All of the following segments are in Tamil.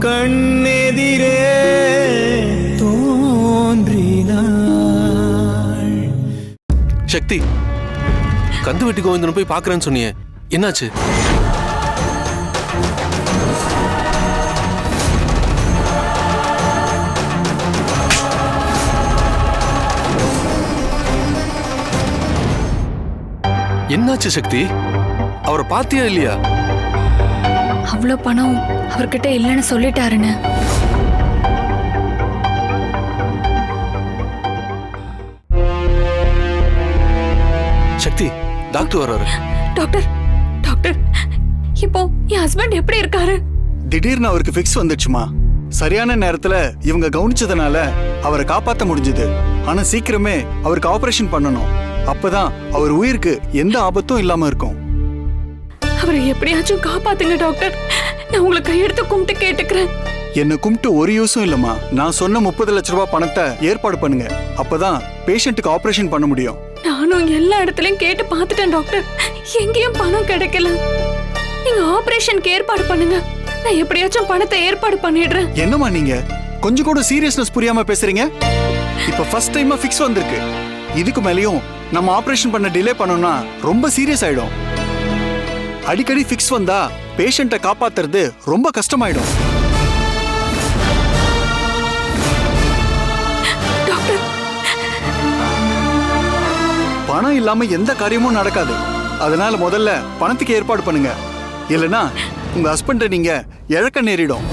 கண்ணெதிரே தோன்றினாள். சக்தி, கந்து வெட்டி கோவிந்தன் போய் பாக்குறேன்னு சொன்னியே, என்னாச்சு? என்னாச்சு சக்தி? அவரை பாத்தியா இல்லையா? அவ்வளவு பணம் அவர்கிட்ட இல்லைன்னு சொல்லிட்டாருன்னு. சக்தி, டாக்டர் வர்றாரு. டாக்டர் டாக்டர், இப்போ என் ஹஸ்பண்ட் எப்படி இருக்காரு? திடீர்னு அவருக்கு ஃபிக்ஸ் வந்துச்சுமா. சரியான நேரத்துல இவங்க கவனிச்சதுனால அவரை காப்பாத்த முடிஞ்சது. ஆனா சீக்கிரமே அவருக்கு ஆபரேஷன் பண்ணணும். அப்பதான் அவர் உயிருக்கு எந்த ஆபத்தும் இல்லாம இருக்கும். அவரை எப்படியாச்சும் காப்பாத்துங்க டாக்டர். நான் உங்களை கையெடுத்து கும்பிட்டு கேட்டுக்கிறேன். என்ன கும்பிட்டு ஒரு யூஸும் இல்லம்மா. நான் சொன்ன 30 லட்ச ரூபாய் பணத்தை ஏற்பாடு பண்ணுங்க. அப்பதான் பேஷண்ட்டுக்கு ஆபரேஷன் பண்ண முடியும். நானும் எல்லா இடத்துலயும் கேட்டு பார்த்துட்டேன் டாக்டர். எங்கேயும் பணம் கிடைக்கல. நீங்க ஆபரேஷனுக்கு ஏற்பாடு பண்ணுங்க. நான் எப்படியாச்சும் பணத்தை ஏற்பாடு பண்ணிடுறேன். என்னம்மா நீங்க கொஞ்சம் கூட சீரியஸ்னஸ் புரியாம பேசுறீங்க? இப்ப ஃபர்ஸ்ட் டைமா ஃபிக்ஸ் வந்திருக்கு. இதுக்கு மேலயும் நம்ம ஆபரேஷன் பண்ண டிலே பண்ணோம்னா ரொம்ப சீரியஸ் ஆயிடும். அடிக்கடி ஃபிக்ஸ் வந்தா பேஷண்ட்டை காப்பாத்துறது ரொம்ப கஷ்டமாயிடும். பணம் இல்லாம எந்த காரியமும் நடக்காது. அதனால முதல்ல பணத்துக்கு ஏற்பாடு பண்ணுங்க. இல்லனா உங்க ஹஸ்பண்ட நீங்க இழக்க நேரிடும்.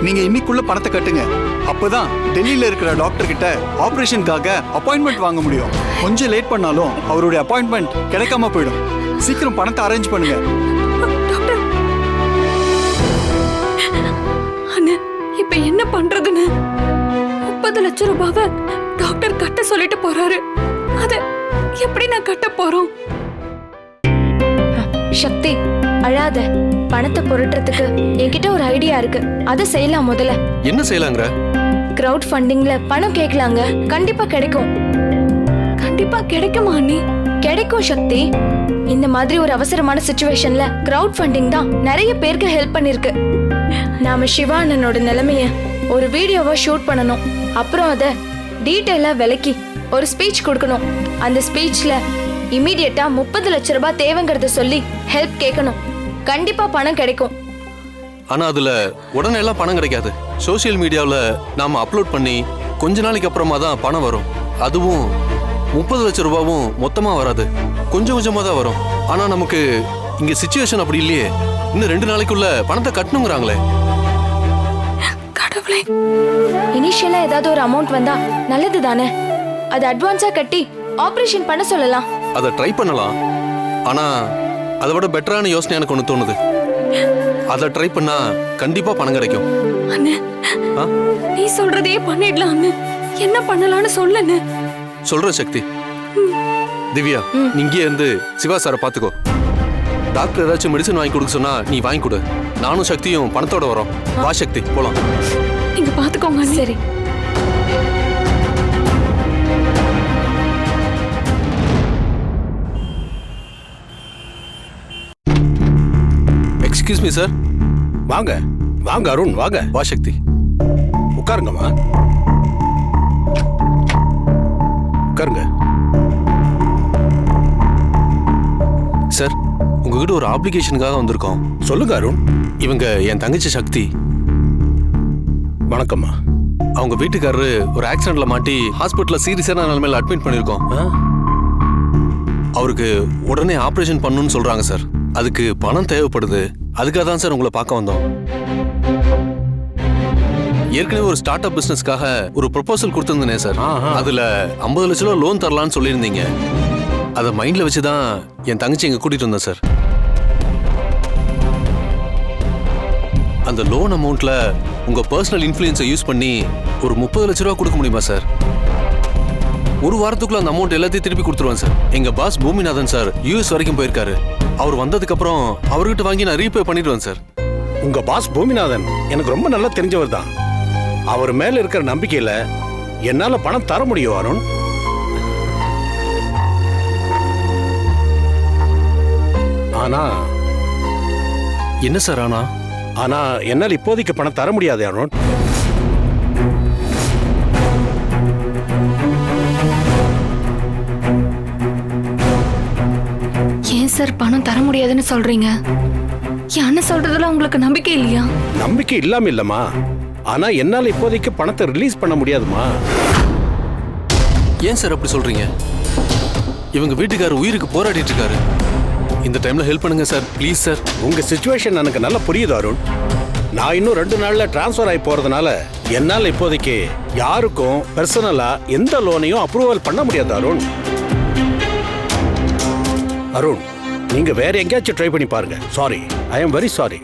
நீங்க இன்னைக்குள்ள பணத்தை கட்டுங்க. அப்பதான் டெல்லியில இருக்கிற டாக்டர் கிட்ட ஆபரேஷனுக்காக அப்பாயின்மெண்ட் வாங்க முடியும். கொஞ்சம் லேட் பண்ணாலும் அவருடைய அப்பாயின்மெண்ட் கிடைக்காம போயிடும். சீக்கிரம் பணத்தை அரேஞ்ச் பண்ணுங்க. இப்ப என்ன பண்றதுன்னு 30 லட்சம் ரூபாவை டாக்டர் கட்ட சொல்லிட்டு போறாரு. அத எப்படி நான் கட்ட போறோம்? சக்தி, அழாத. பணத்தை புரட்டுறதுக்கு என்கிட்ட ஒரு ஐடியா இருக்கு. அதை செய்யலாம். முதல்ல என்ன செய்யலாங்கிற? கிரவுட் ஃபண்டிங்ல பணம் கேட்கலாங்க. கண்டிப்பா கிடைக்கும். கண்டிப்பா கிடைக்குமா அண்ணி? கிடைக்கும் சக்தி. இந்த மாதிரி ஒரு அவசரமான சிச்சுவேஷன்ல கிரவுட் ஃபண்டிங் தான் நிறைய பேருக்கு ஹெல்ப் பண்ணிருக்கு. நாம சிவா அண்ணனோட நிலைமைய ஒரு வீடியோவா ஷூட் பண்ணணும். அப்புறம் அத டீடைலா விளக்கி ஒரு ஸ்பீச் கொடுக்கணும். அந்த ஸ்பீச்ல இமீடியட்டா 30 லட்ச ரூபாய் தேவைங்கிறத சொல்லி ஹெல்ப் கேட்கணும். கண்டிப்பா பணம் கிடைக்கும். ஆனா அதுல உடனே எல்லாம் பணம் கிடைக்காது. சோசியல் மீடியாவில் நாம அப்லோட் பண்ணி கொஞ்ச நாளைக்கு அப்புறமா தான் பணம் வரும். அதுவும் 30 லட்சம் ரூபாவும் மொத்தமா வராது, கொஞ்சம் கொஞ்சமா தான் வரும். ஆனா நமக்கு இங்க சிச்சுவேஷன் அப்படி இல்லையே. இன்னும் 2 நாளைக்குள்ள பணத்தை கட்டணுங்கிறாங்களே. கடவுளே, இனிஷியலா ஏதாவது ஒரு அமௌண்ட் வந்தா நல்லது தானே. அது அட்வான்ஸா கட்டி ஆபரேஷன் பண்ண சொல்லலாம். அதை ட்ரை பண்ணலாம். ஆனா அதை விட பெட்டரான யோசனை எனக்கு ஒன்று தோணுது. அதை ட்ரை பண்ணா கண்டிப்பா பணம் கிடைக்கும். அண்ணே, நீ சொல்றதையே பண்ணிடலாம் அண்ணே. என்ன பண்ணலாம்னு சொல்லுன்னு. சொல்ற சக்தி. திவ்யா, இங்கே இருந்து சிவா சாரை பாத்துக்கோ. டாக்டர் ஏதாச்சும் மெடிசன் வாங்கி கொடுக்க சொன்னா நீ வாங்கி கொடு. நானும் சக்தியும் பணத்தோட வரோம். வா சக்தி, போலாம். இங்க பாத்துக்கோங்க. சரி. Excuse me sir. வாங்க வாங்க அருண், வாங்க. வா சக்தி, உட்காருங்கம்மா. உட்காருங்க. சார், உங்ககிட்ட ஒரு அப்ளிகேஷனுக்காக வந்திருக்கோம். சொல்லுங்க அருண். இவங்க என் தங்கச்சி சக்தி. வணக்கம்மா. அவங்க வீட்டுக்காரரு ஒரு ஆக்சிடென்ட்ல மாட்டி ஹாஸ்பிட்டல்ல சீரியஸான நிலைமையில அட்மிட் பண்ணிருக்கோம். அவருக்கு உடனே ஆபரேஷன் பண்ணணும்னு சொல்றாங்க சார். அதுக்கு பணம் தேவைப்படுது. அதுக்காக தான் சார் உங்களை பார்க்க வந்தோம். ஏற்கனவே ஒரு ஸ்டார்ட் அப் பிசினஸ்க்காக ஒரு ப்ரொபோசல் கொடுத்திருந்தேனே சார். அதுல 50 லட்சம் ரூபாய் லோன் தரலான்னு சொல்லியிருந்தீங்க. அதை மைண்ட்ல வச்சுதான் என் தங்கச்சி இங்க கூட்டிட்டு வந்தேன் சார். அந்த லோன் அமௌண்ட்ல உங்க பர்சனல் இன்ஃப்ளூயன்ஸை யூஸ் பண்ணி ஒரு 30 லட்ச ரூபா கொடுக்க முடியுமா சார்? ஒரு வாரத்துக்குள்ள அந்த அமௌண்ட் எல்லாத்தையும் திருப்பி கொடுத்துருவேன் சார். எங்க பாஸ் பூமிநாதன் சார் US வரைக்கும் போயிருக்காரு. அவர் வந்ததுக்கு அப்புறம் அவர்கிட்ட வாங்கி நான் ரீபே பண்ணிடுவேன் சார். உங்க பாஸ் பூமிநாதன் எனக்கு ரொம்ப நல்லா தெரிஞ்சவர் தான். அவர் மேல இருக்கிற நம்பிக்கையில என்னால பணம் தர முடியும் அருண். ஆனா என்ன சார் ஆனா? ஆனா என்னால் இப்போதைக்கு பணம் தர முடியாது அருண். ஏன் சார் பணம் தர முடியாதுன்னு சொல்றீங்க? என் அண்ணன் சொல்றதுல உங்களுக்கு நம்பிக்கை இல்லையா? நம்பிக்கை இல்லாம இல்லம்மா, ஆனா என்னால் இப்போதைக்கு பணத்தை ரிலீஸ் பண்ண முடியாதுமா. ஏன் சார் அப்படி சொல்றீங்க? இவங்க வீட்டுக்காரர் உயிருக்கு போராடிட்டு இருக்காரு. இந்த டைம்ல ஹெல்ப் பண்ணுங்க சார், ப்ளீஸ் சார். உங்க சிச்சுவேஷன் எனக்கு நல்லா புரியுது அருண். நான் இன்னும் 2 நாள்ல டிரான்ஸ்ஃபர் ஆகி போறதுனால என்னால் இப்போதைக்கு யாருக்கும் பர்சனலா எந்த லோனையும் அப்ரூவல் பண்ண முடியாது அருண். அருண், நீங்க வேற எங்கேயாச்சும் ட்ரை பண்ணி பாருங்க. Sorry, I am very sorry.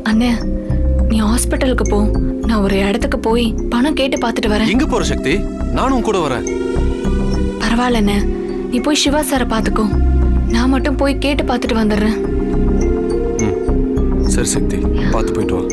அண்ணே, நீ ஹாஸ்பிட்டலுக்கு போ. நான் ஒரு இடத்துக்கு போய் பணம் கேட்டு பார்த்துட்டு வரேன். எங்க போற சக்தி? நானும் கூட வரேன். பரவாயில்லண்ணே, நீ போய் சிவா சாரை பார்த்துக்கோ. நான் மட்டும் போய் கேட்டு பார்த்துட்டு வந்துடுறேன். சரி சக்தி, பார்த்து போயிட்டு வா.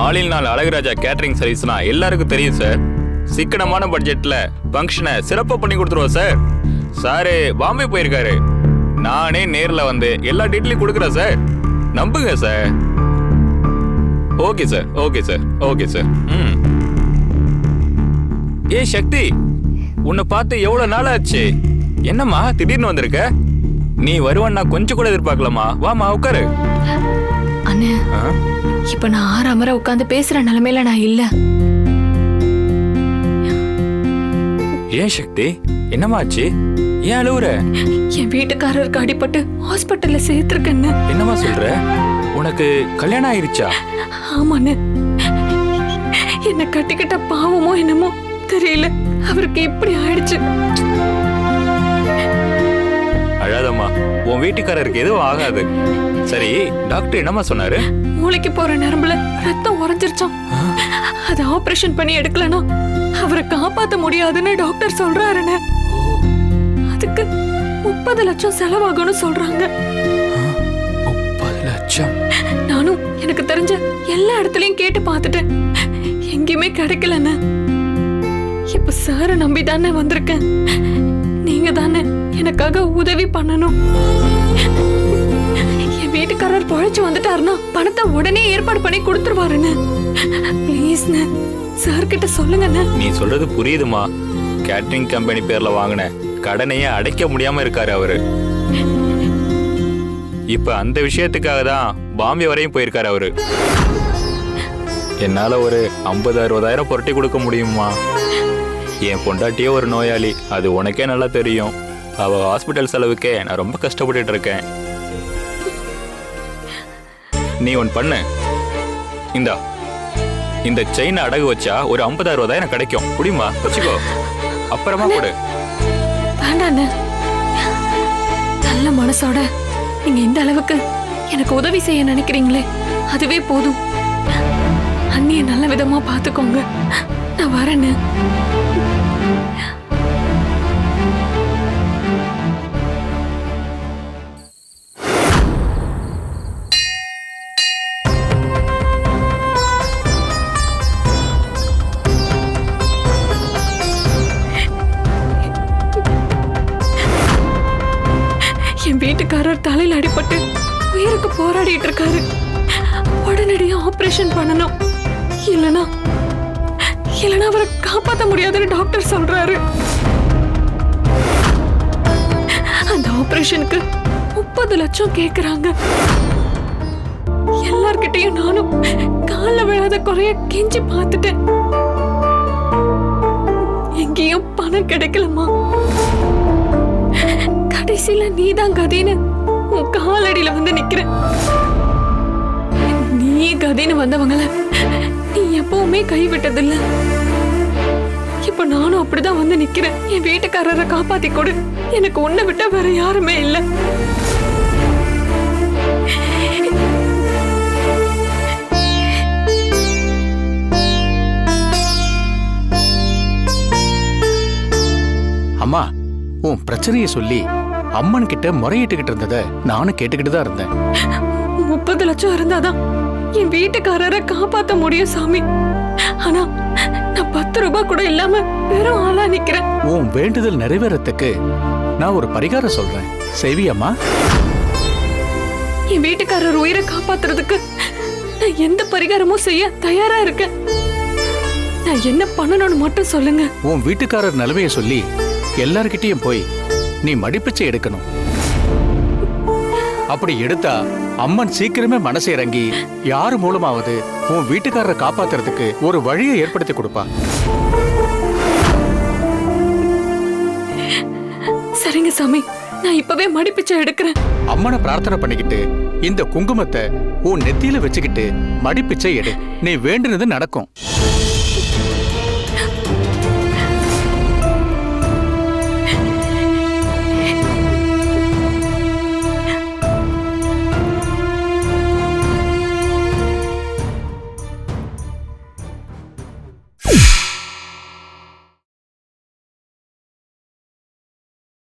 ஆளில் நாள் அழகுராஜா கேட்டரிங் சர்வீஸ்னா எல்லாருக்கும் தெரியும் சார். சிக்கனமான பட்ஜெட்ல ஃபங்க்ஷனை சிறப்பா பண்ணி கொடுத்துருவோம் சார். சாரு பாம்பே போயிருக்காரு. நானே நேர்ல வந்து எல்லா டீட்டெயிலும் கொடுக்குறேன் சார். நம்புங்க சார். Okay sir, okay sir, okay sir. ஏ சக்தி, உன்னை பார்த்து எவ்வளவு நாள் ஆச்சு? என்னம்மா திடீர்னு வந்திருக்க? நீ வருவான் நான் கொஞ்சம் கூட எதிர்பார்க்கலாமா? வாமா உட்காரு. அண்ணே, இப்ப நான் ஆறாமற உட்கார்ந்து பேசுற நிலைமையில நான் இல்ல. ஏன் சக்தி, என்னமாச்சு? ஏன் அழுவுற? என் வீட்டுக்காரருக்கு அடிபட்டு ஹாஸ்பிட்டல்ல சேர்த்திருக்கேன்னு. என்னமா சொல்ற? உனக்கு கல்யாணம் ஆயிருச்சா? ஆமாண்ணே, என்ன கட்டிக்கிட்ட பாவமோ என்னமோ தெரியல, அவருக்கு இப்படி ஆயிடுச்சு. அழாதம்மா, உன் வீட்டுக்காரருக்கு எதுவும் ஆகாது. சரி, டாக்டர் என்னமா சொன்னாரு? மூளைக்கு போற நரம்புல ரத்தம் உறைஞ்சிருச்சாம். அது ஆபரேஷன் பண்ணி எடுக்கலனா அவரை காப்பாத்த முடியாதுன்னு டாக்டர் சொல்றாருன்னு. அதுக்கு 30 லட்சம் செலவாகும்னு சொல்றாங்க. 30 லட்சம்? நானும் எனக்கு தெரிஞ்ச எல்லா இடத்துலயும் கேட்டு பார்த்துட்டேன், எங்கேயுமே கிடைக்கலன்னு. இப்ப சார நம்பி தானே வந்திருக்கேன். நீங்க தானே எனக்காக உதவி பண்ணணும். என் வீட்டுக்காரர் பொழைச்சு வந்துட்டாருன்னா பணத்தை உடனே ஏற்பாடு பண்ணி கொடுத்துருவாருன்னு. ப்ளீஸ்ண்ணே, சார் கிட்ட சொல்லுங்கண்ணே. நீ சொல்றது புரியுதுமா. கேட்டரிங் கம்பெனி பேர்ல வாங்கின கடனையே அடைக்க முடியாம இருக்காரு அவரு. இப்ப அந்த விஷயத்துக்காக தான் பாம்பே வரையும் போயிருக்காரு அவரு. என்னால ஒரு 50-60,000 புரட்டி கொடுக்க முடியுமா? என் பொண்டாட்டியே ஒரு நோயாளி, அது உனக்கே நல்லா தெரியும். அவ ஹாஸ்பிட்டல் செலவுக்கே நான் ரொம்ப கஷ்டப்பட்டுட்டு இருக்கேன். நீ ஒன்னு பண்ணு, இந்த செயினை அடகு வச்சா ஒரு 50-60,000 கிடைக்கும். புடிமா, வச்சுக்கோ, அப்புறமா கொடு. வேண்டாண்ணே, நல்ல மனசோட நீங்க இந்த அளவுக்கு எனக்கு உதவி செய்ய நினைக்கிறீங்களே, அதுவே போதும். அண்ணிய நல்ல விதமா பாத்துக்கோங்க. நான் வரேன்னு. என் வீட்டுக்காரர் தலையில் அடிபட்டு உயிருக்கு போராடிட்டு இருக்காரு. உடனடியா ஆபரேஷன் பண்ணணும், இல்லனா அவரை காப்பாற்ற முடியாதுன்னு டாக்டர் சொல்றாரு. அந்த ஆபரேஷனுக்கு 30 லட்சம் கேக்குறாங்க. எல்லார்கிட்டையும் நானும் கால விழாத குறைய கெஞ்சி பார்த்துட்டேன். எங்கேயும் பணம் கிடைக்கலமா. கடைசியில நீதான் கதின்னு உன் காலடியில வந்து நிக்கிற. நீ கதின்னு வந்தவங்கள நீ எப்பவுமே யாருமே கைவிட்டதில்ல. இப்ப நானும் அப்படிதான் வந்து நிக்கிறேன். என் வீட்டுக்காரரை காப்பாத்தி கொடு. எனக்கு உன்னை விட்டா வேற யாருமே இல்ல. அம்மா, உன் பிரச்சனைய சொல்லி அம்மன் கிட்ட முறையிட்டுக்கிட்டு இருந்தத நானும் கேட்டுக்கிட்டு தான் இருந்தேன். 30 லட்சம் இருந்தாதான் என் வீட்டுக்காரரை காப்பாத்த முடியும் சாமி. ஆனா நான் 10 ரூபாய் கூட இல்லாம வெறும் ஆளா நிக்கிறேன். உன் வேண்டுதல் நிறைவேறத்துக்கு நான் ஒரு பரிகாரம் சொல்றேன், செய்வியம்மா? என் வீட்டுக்காரர் உயிரை காப்பாத்துறதுக்கு நான் எந்த பரிகாரமும் செய்ய தயாரா இருக்கேன். நான் என்ன பண்ணணும்னு மட்டும் சொல்லுங்க. உன் வீட்டுக்காரர் நிலைமைய சொல்லி எல்லார்கிட்டயும் போய் நீ மடிப்பிச்சை எடுக்கணும். அப்படி எடுத்தா அம்மன் சீக்கிரமே மனசு இறங்கி யாரு மூலமாவது உன் வீட்டுக்காரரை காப்பாத்துறதுக்கு ஒரு வழியை ஏற்படுத்தி கொடுப்பா. சரிங்க சாமி, நான் இப்பவே மடிப்பிச்சை எடுக்கிறேன். அம்மனை பிரார்த்தனை பண்ணிக்கிட்டு இந்த குங்குமத்தை உன் நெத்தியில வச்சுக்கிட்டு மடிப்பிச்சை எடு. நீ வேண்டுனது நடக்கும்.